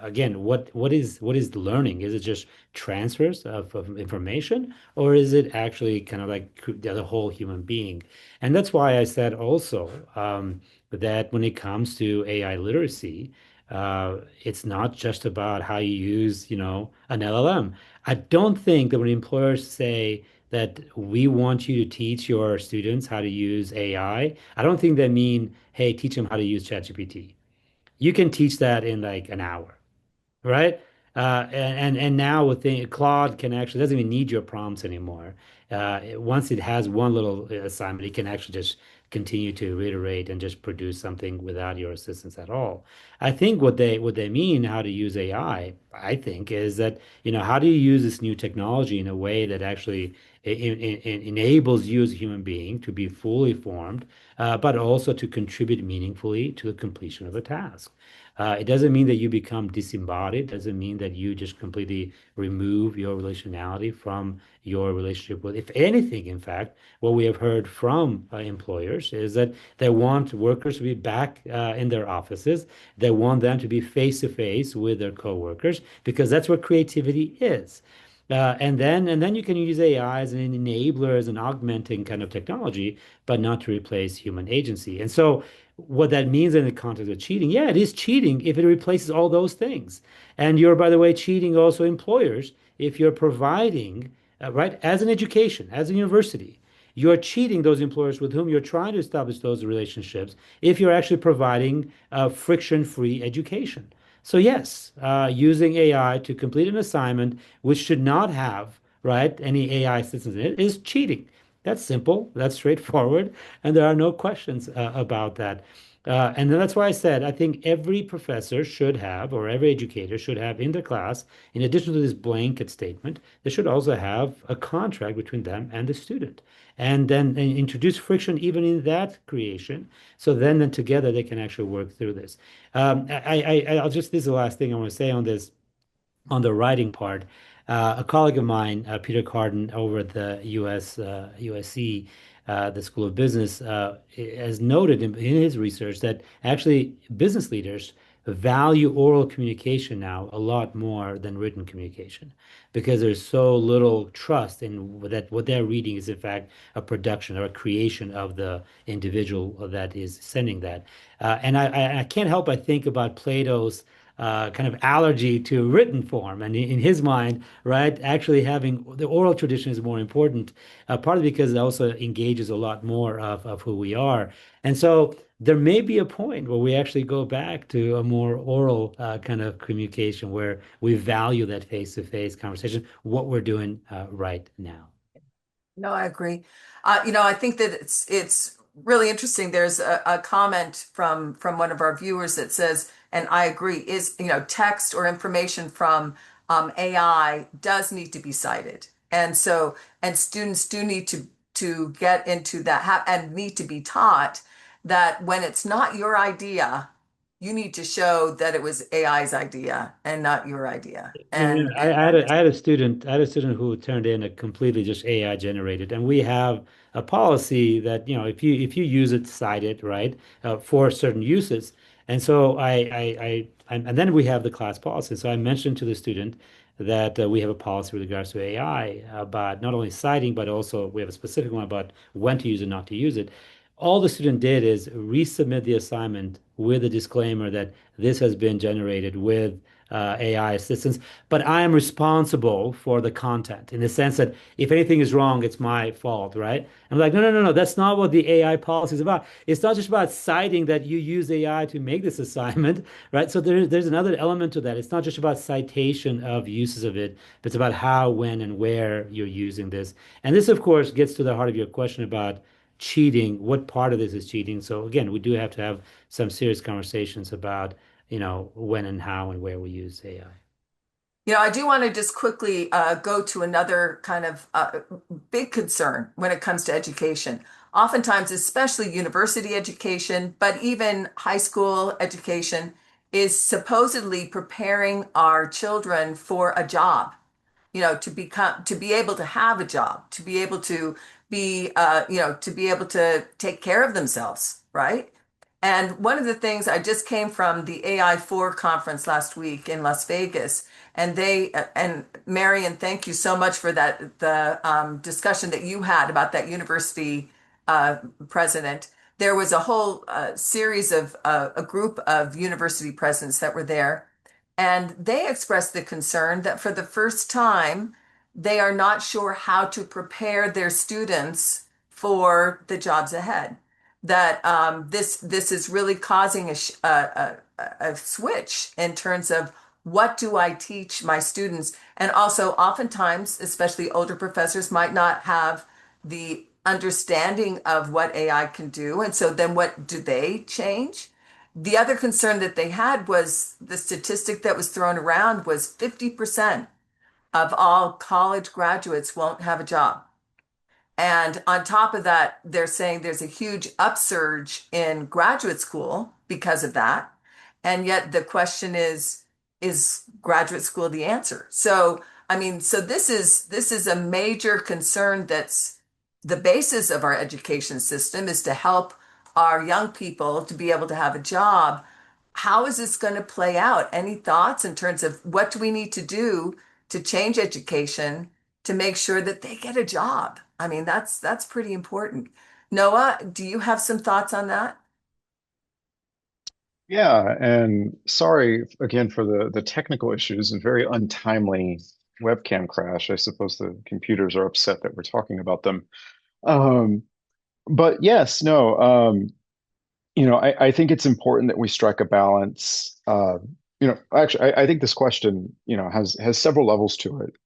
again, what is learning? Is it just transfers of information, or is it actually kind of like the whole human being? And that's why I said also that when it comes to AI literacy, it's not just about how you use, an LLM. I don't think that when employers say that we want you to teach your students how to use I don't think they mean, hey, teach them how to use ChatGPT. You can teach that in like an hour, right? And now with Claude can actually doesn't even need your prompts anymore. Once it has one little assignment, it can actually just continue to reiterate and just produce something without your assistance at all. I think what they mean how to use I think, is that how do you use this new technology in a way that actually enables you as a human being to be fully formed, but also to contribute meaningfully to the completion of a task. It doesn't mean that you become disembodied. It doesn't mean that you just completely remove your relationality from your relationship with. If anything, in fact, what we have heard from employers is that they want workers to be back in their offices. They want them to be face to face with their coworkers because that's what creativity is. And then you can use AI as an enabler, as an augmenting kind of technology, but not to replace human agency. And so what that means in the context of cheating, yeah, it is cheating if it replaces all those things. And you're, by the way, cheating also employers if you're providing, right, as an education, as a university, you're cheating those employers with whom you're trying to establish those relationships if you're actually providing friction-free education. So yes, using AI to complete an assignment which should not have, right, any AI assistance in it is cheating. That's simple, that's straightforward, and there are no questions about that. And then that's why I said I think every professor should have, or every educator should have in their class, in addition to this blanket statement, they should also have a contract between them and the student. And then introduce friction even in that creation. So then together they can actually work through this. I'll just, this is the last thing I want to say on this. on the writing part. A colleague of mine, Peter Carden, over at the USC, the School of Business, has noted in his research that actually business leaders value oral communication now a lot more than written communication because there's so little trust in that what they're reading is in fact a production or a creation of the individual that is sending that. And I can't help but think about Plato's kind of allergy to written form. And in his mind, right, actually having the oral tradition is more important, partly because it also engages a lot more of who we are. And so there may be a point where we actually go back to a more oral kind of communication where we value that face-to-face conversation, what we're doing right now. No, I agree. I think that it's really interesting. There's a comment from one of our viewers that says, and I agree, is text or information from AI does need to be cited, and so and students do need to get into that and need to be taught that when it's not your idea, you need to show that it was AI's idea and not your idea. Yeah, I had a student who turned in a completely just AI generated, and we have a policy that, if you use it, cite it, right, for certain uses. And so and then we have the class policy. So I mentioned to the student that we have a policy with regards to AI about not only citing, but also we have a specific one about when to use it, not to use it. All the student did is resubmit the assignment with a disclaimer that this has been generated with AI assistance, but I am responsible for the content in the sense that if anything is wrong, it's my fault, right? I'm like, no, no, no, no, that's not what the AI policy is about. It's not just about citing that you use AI to make this assignment, right? So there's another element to that. It's not just about citation of uses of it, but it's about how, when, and where you're using this. And this, of course, gets to the heart of your question about cheating. What part of this is cheating? So again, we do have to have some serious conversations about when and how and where we use AI. I do want to just quickly go to another kind of big concern when it comes to education. Oftentimes, especially university education, but even high school education, is supposedly preparing our children for a job, to be able to have a job, to be able to to be able to take care of themselves, right? And one of the things I just came from the AI4 conference last week in Las Vegas, and Marion, thank you so much for the discussion that you had about that university uh, president. There was a whole series of a group of university presidents that were there, and they expressed the concern that for the first time, they are not sure how to prepare their students for the jobs ahead. That this is really causing a switch in terms of what do I teach my students? And also, oftentimes, especially older professors might not have the understanding of what AI can do. And so then what do they change? The other concern that they had was the statistic that was thrown around was 50% of all college graduates won't have a job. And on top of that, they're saying there's a huge upsurge in graduate school because of that. And yet the question is graduate school the answer? So, I mean, so this is a major concern that's the basis of our education system is to help our young people to be able to have a job. How is this going to play out? Any thoughts in terms of what do we need to do to change education to make sure that they get a job? I mean, that's pretty important. Noah, do you have some thoughts on that? Yeah, and sorry again for the technical issues and very untimely webcam crash. I suppose the computers are upset that we're talking about them. Um, but yes, no, I think it's important that we strike a balance. Actually, I think this question, has several levels to it.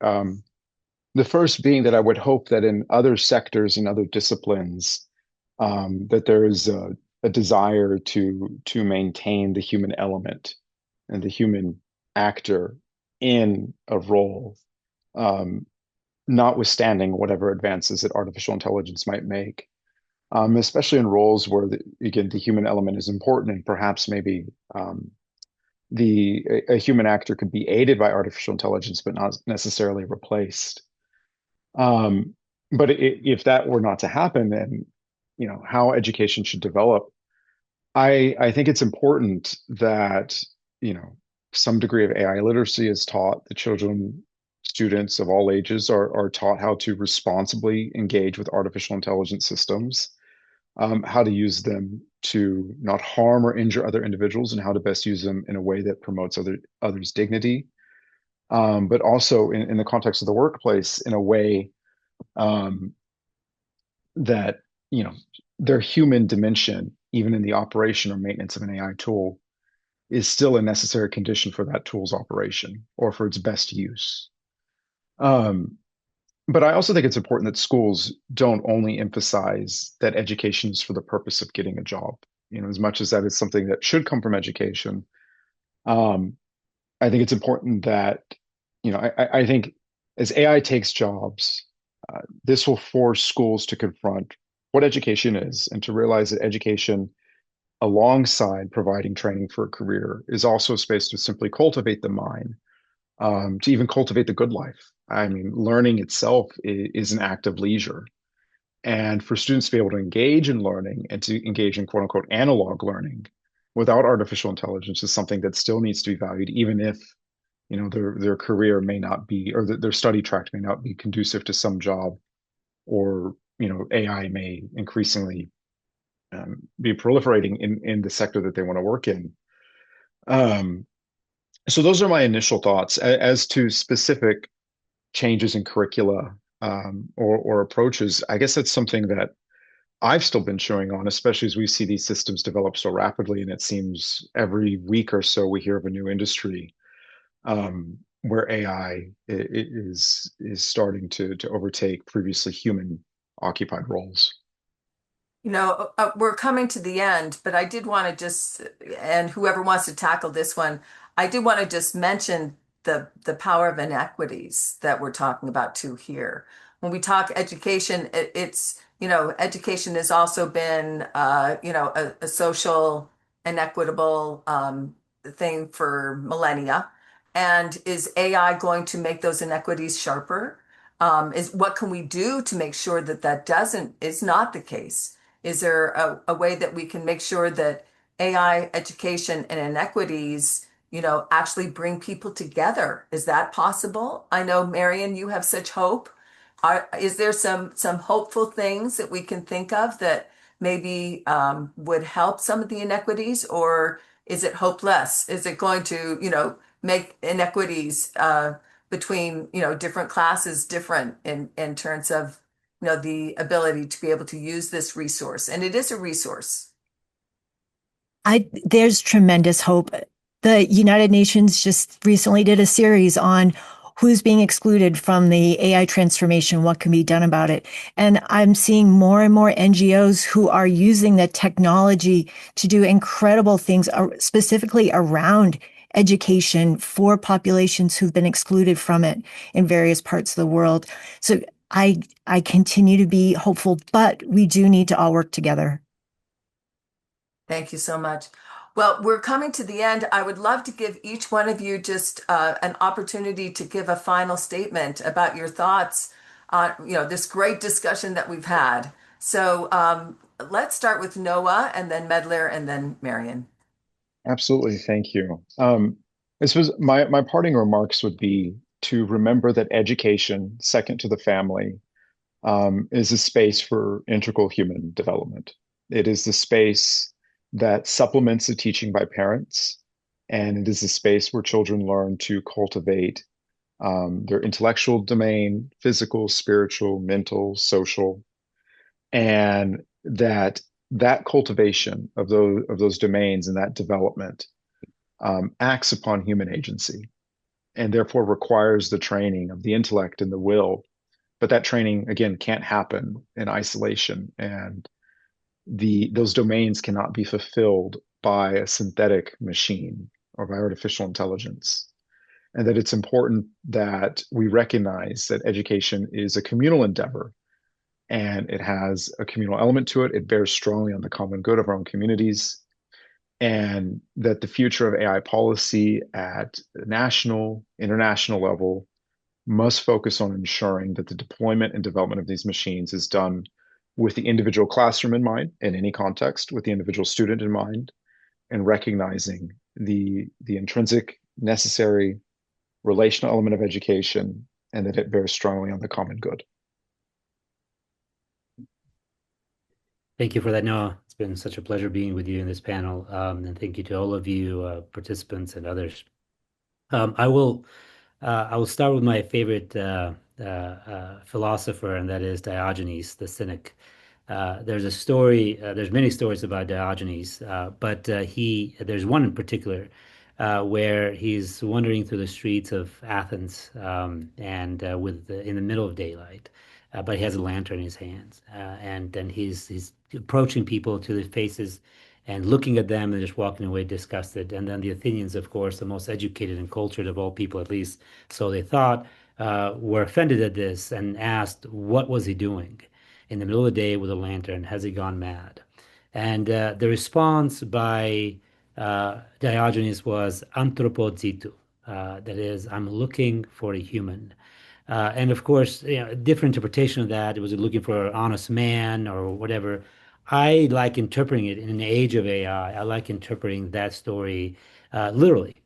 The first being that I would hope that in other sectors and other disciplines, that there is a desire to maintain the human element and the human actor in a role, um, notwithstanding whatever advances that artificial intelligence might make, especially in roles where again the human element is important and perhaps maybe a human actor could be aided by artificial intelligence, but not necessarily replaced. Um, but if that were not to happen, then how education should develop. I think it's important that you know some degree of AI literacy is taught. The children, students of all ages are taught how to responsibly engage with artificial intelligence systems, how to use them to not harm or injure other individuals, and how to best use them in a way that promotes others' dignity. But also in the context of the workplace, in a way um, that their human dimension, even in the operation or maintenance of an AI tool, is still a necessary condition for that tool's operation or for its best use. Um, but I also think it's important that schools don't only emphasize that education is for the purpose of getting a job. As much as that is something that should come from education, um, I think it's important that, I think as AI takes jobs, this will force schools to confront what education is and to realize that education, alongside providing training for a career, is also a space to simply cultivate the mind, to even cultivate the good life. I mean, learning itself is an act of leisure. And for students to be able to engage in learning and to engage in quote unquote analog learning without artificial intelligence is something that still needs to be valued, even if their career may not be, or their study track may not be conducive to some job, or AI may increasingly be proliferating in the sector that they want to work in. Um, so those are my initial thoughts as to specific changes in curricula, or approaches. I guess that's something that I've still been chewing on, especially as we see these systems develop so rapidly, and it seems every week or so we hear of a new industry, where AI is starting to overtake previously human occupied roles. We're coming to the end, but I did want to just, and whoever wants to tackle this one, I did want to just mention the power of inequities that we're talking about too here. When we talk education, education has also been, a social inequitable thing for millennia. And is AI going to make those inequities sharper? Is what can we do to make sure that that doesn't is not the case? Is there a way that we can make sure that AI education and inequities, actually bring people together? Is that possible? I know, Marion, you have such hope. Is there some hopeful things that we can think of that maybe would help some of the inequities, or is it hopeless? Is it going to, make inequities between, different classes different in terms of the ability to be able to use this resource? And it is a resource. There's tremendous hope. The United Nations just recently did a series on who's being excluded from the AI transformation, what can be done about it. And I'm seeing more and more NGOs who are using the technology to do incredible things, specifically around education for populations who've been excluded from it in various parts of the world. So I continue to be hopeful, but we do need to all work together. Thank you so much. Well, we're coming to the end. I would love to give each one of you just an opportunity to give a final statement about your thoughts on, this great discussion that we've had. So let's start with Noah, and then Medler, and then Marion. Absolutely, thank you. This was my parting remarks would be to remember that education, second to the family, is a space for integral human development. It is the space that supplements the teaching by parents, and it is a space where children learn to cultivate their intellectual domain, physical, spiritual, mental, social, and that cultivation of those domains and that development acts upon human agency, and therefore requires the training of the intellect and the will. But that training, again, can't happen in isolation, and those domains cannot be fulfilled by a synthetic machine or by artificial intelligence. And that it's important that we recognize that education is a communal endeavor, and it has a communal element to it. It bears strongly on the common good of our own communities. and that the future of AI policy at the national, international level must focus on ensuring that the deployment and development of these machines is done with the individual classroom in mind in any context, with the individual student in mind, and recognizing the intrinsic necessary relational element of education and that it bears strongly on the common good. Thank you for that, Noah. It's been such a pleasure being with you in this panel. And thank you to all of you, participants and others. I will start with my favorite philosopher, and that is Diogenes, the Cynic. There's a story. There's many stories about Diogenes, but there's one in particular where he's wandering through the streets of Athens, and in the middle of daylight, but he has a lantern in his hands, and then he's approaching people to their faces and looking at them and just walking away disgusted. And then the Athenians, of course, the most educated and cultured of all people, at least so they thought, were offended at this and asked, what was he doing in the middle of the day with a lantern? Has he gone mad? And the response by Diogenes was anthropozitu, that is, I'm looking for a human. And of course, different interpretation of that. It was looking for an honest man or whatever. I like interpreting it in an age of AI. I like interpreting that story literally,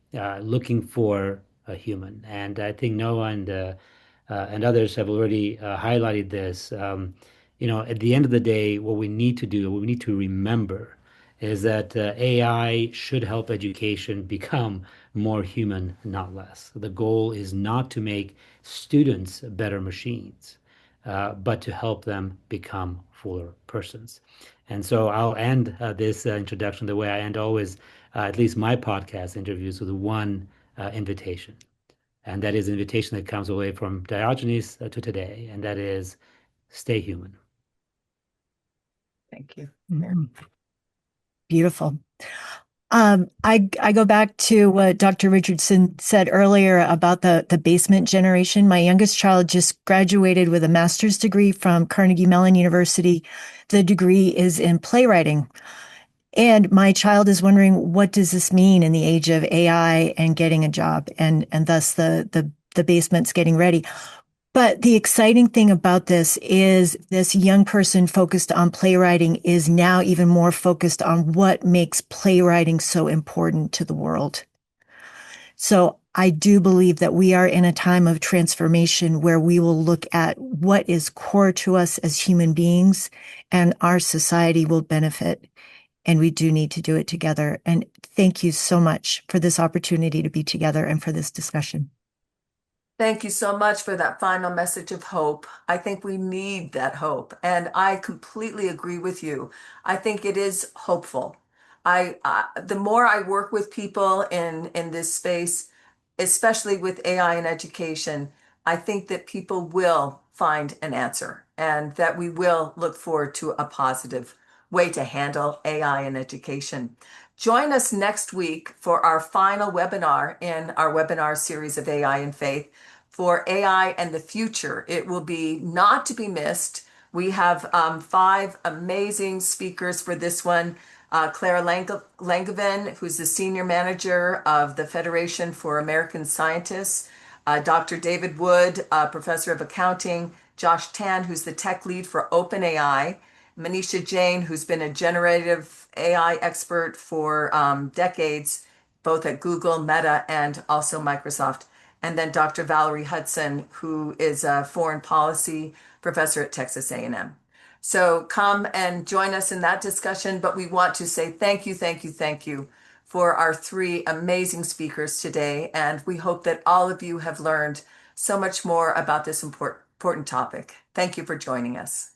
looking for a human. And I think Noah and others have already highlighted this. At the end of the day, what we need to do, what we need to remember, is that AI should help education become more human, not less. The goal is not to make students better machines, but to help them become fuller persons. And so I'll end this introduction the way I end always, at least my podcast interviews, with one invitation. And that is an invitation that comes away from Diogenes to today, and that is stay human. Thank you. Beautiful. I go back to what Dr. Richardson said earlier about the basement generation. My youngest child just graduated with a master's degree from Carnegie Mellon University. The degree is in playwriting. And my child is wondering, what does this mean in the age of AI and getting a job, and thus the basement's getting ready. But the exciting thing about this is this young person focused on playwriting is now even more focused on what makes playwriting so important to the world. So I do believe that we are in a time of transformation where we will look at what is core to us as human beings, and our society will benefit. And we do need to do it together. And thank you so much for this opportunity to be together and for this discussion. Thank you so much for that final message of hope. I think we need that hope, and I completely agree with you. I think it is hopeful. The more I work with people in this space, especially with AI and education, I think that people will find an answer, and that we will look forward to a positive way to handle AI in education. Join us next week for our final webinar in our webinar series of AI and Faith for AI and the future. It will be not to be missed. We have 5 amazing speakers for this one. Clara Langevin, who's the senior manager of the Federation for American Scientists, Dr. David Wood, professor of accounting, Josh Tan, who's the tech lead for OpenAI, Manisha Jain, who's been a generative AI expert for decades, both at Google, Meta, and also Microsoft. And then Dr. Valerie Hudson, who is a foreign policy professor at Texas A&M. So come and join us in that discussion. But we want to say thank you, thank you, thank you for our 3 amazing speakers today. And we hope that all of you have learned so much more about this important topic. Thank you for joining us.